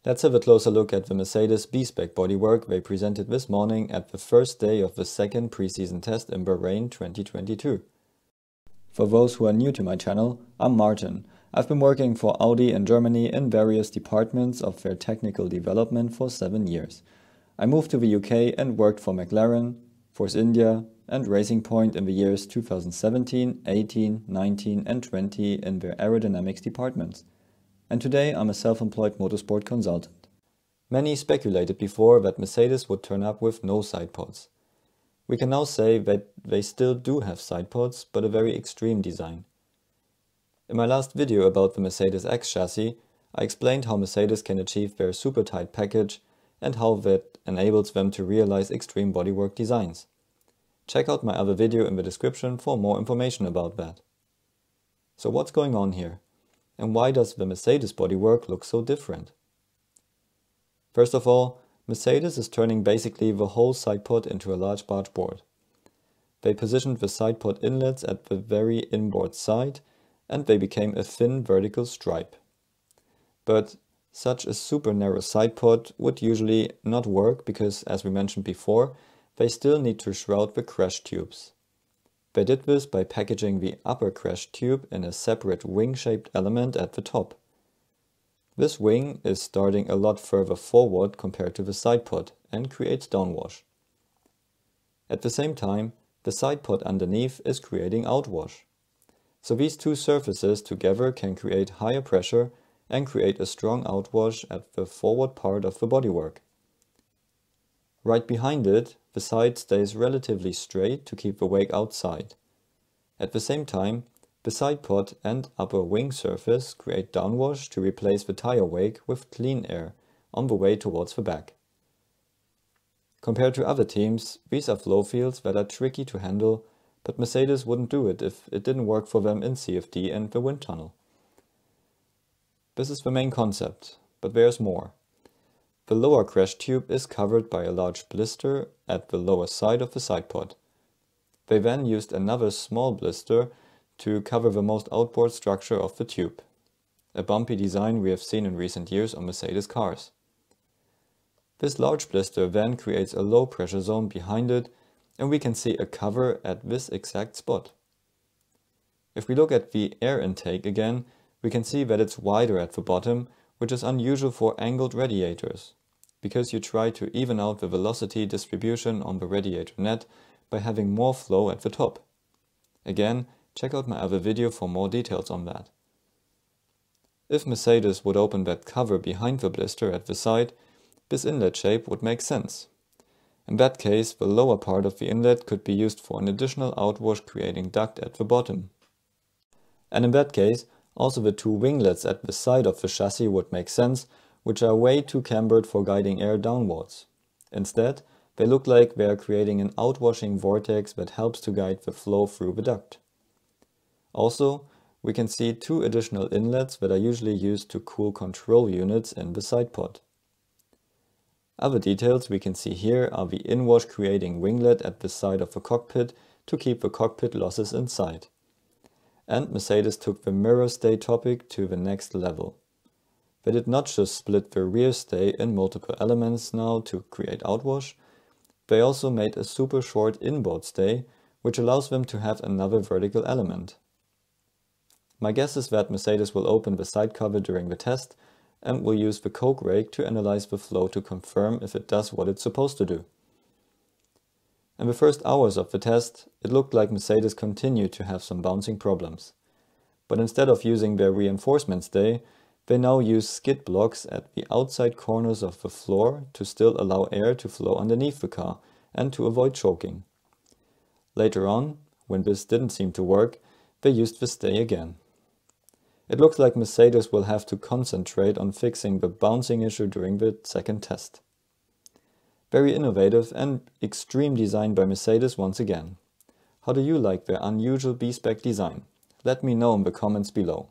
Let's have a closer look at the Mercedes B-Spec bodywork they presented this morning at the first day of the second preseason test in Bahrain 2022. For those who are new to my channel, I'm Martin. I've been working for Audi in Germany in various departments of their technical development for 7 years. I moved to the UK and worked for McLaren, Force India and Racing Point in the years 2017, 18, 19 and 20 in their aerodynamics departments. And today I'm a self-employed motorsport consultant. Many speculated before that Mercedes would turn up with no sidepods. We can now say that they still do have sidepods, but a very extreme design. In my last video about the Mercedes X chassis, I explained how Mercedes can achieve their super tight package and how that enables them to realize extreme bodywork designs. Check out my other video in the description for more information about that. So what's going on here? And why does the Mercedes bodywork look so different? First of all, Mercedes is turning basically the whole sidepod into a large barge board. They positioned the sidepod inlets at the very inboard side and they became a thin vertical stripe. But such a super narrow sidepod would usually not work because, as we mentioned before, they still need to shroud the crash tubes. They did this by packaging the upper crash tube in a separate wing-shaped element at the top. This wing is starting a lot further forward compared to the sidepod and creates downwash. At the same time, the sidepod underneath is creating outwash. So these two surfaces together can create higher pressure and create a strong outwash at the forward part of the bodywork. Right behind it, the side stays relatively straight to keep the wake outside. At the same time, the sidepod and upper wing surface create downwash to replace the tire wake with clean air on the way towards the back. Compared to other teams, these are flow fields that are tricky to handle, but Mercedes wouldn't do it if it didn't work for them in CFD and the wind tunnel. This is the main concept, but there's more. The lower crash tube is covered by a large blister at the lower side of the sidepod. They then used another small blister to cover the most outboard structure of the tube, a bumpy design we have seen in recent years on Mercedes cars. This large blister then creates a low pressure zone behind it, and we can see a cover at this exact spot. If we look at the air intake again, we can see that it's wider at the bottom, which is unusual for angled radiators, because you try to even out the velocity distribution on the radiator net by having more flow at the top. Again, check out my other video for more details on that. If Mercedes would open that cover behind the blister at the side, this inlet shape would make sense. In that case, the lower part of the inlet could be used for an additional outwash creating duct at the bottom. And in that case, also the two winglets at the side of the chassis would make sense, which are way too cambered for guiding air downwards. Instead, they look like they are creating an outwashing vortex that helps to guide the flow through the duct. Also, we can see two additional inlets that are usually used to cool control units in the sidepod. Other details we can see here are the inwash creating winglet at the side of the cockpit to keep the cockpit losses inside. And Mercedes took the mirror stay topic to the next level. They did not just split the rear stay in multiple elements now to create outwash, they also made a super short inboard stay, which allows them to have another vertical element. My guess is that Mercedes will open the side cover during the test and will use the coke rake to analyze the flow to confirm if it does what it's supposed to do. In the first hours of the test, it looked like Mercedes continued to have some bouncing problems. But instead of using their reinforcement stay, they now use skid blocks at the outside corners of the floor to still allow air to flow underneath the car and to avoid choking. Later on, when this didn't seem to work, they used the stay again. It looks like Mercedes will have to concentrate on fixing the bouncing issue during the second test. Very innovative and extreme design by Mercedes once again. How do you like their unusual B-Spec design? Let me know in the comments below.